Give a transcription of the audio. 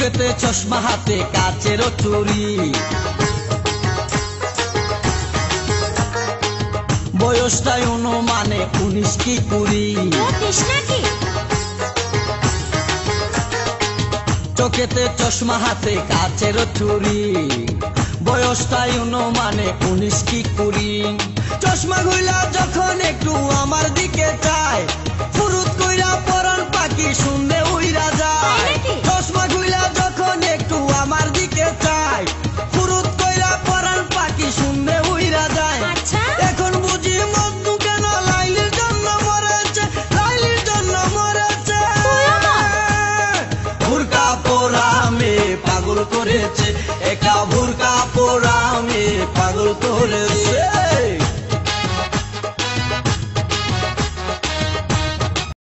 চোখেতে চশমা হাতে কাচের চুরি বয়সটাই অনুমানে 19 কি 20 চোখেতে চশমা হাতে কাচের চুরি বয়সটাই অনুমানে 19 কি 20 চশমা খুইলা যখন একটু আমার দিকে চায় ফুরুত কইরা পরাণ পাখি শুনলে উইরা যায় চশমা খুইলা যখন একটু আমার দিকে চায় ফুরুত কইরা পরাণ পাখি শুনলে উইরা যায় এখন বুঝি মধু কেন লাইলির জন্য মরেছে লাইলির জন্য মরেছে ভুরকা পরা মেয়ে পাগল করেছে একা ভুরকা পরা মেয়ে পাগল করেছে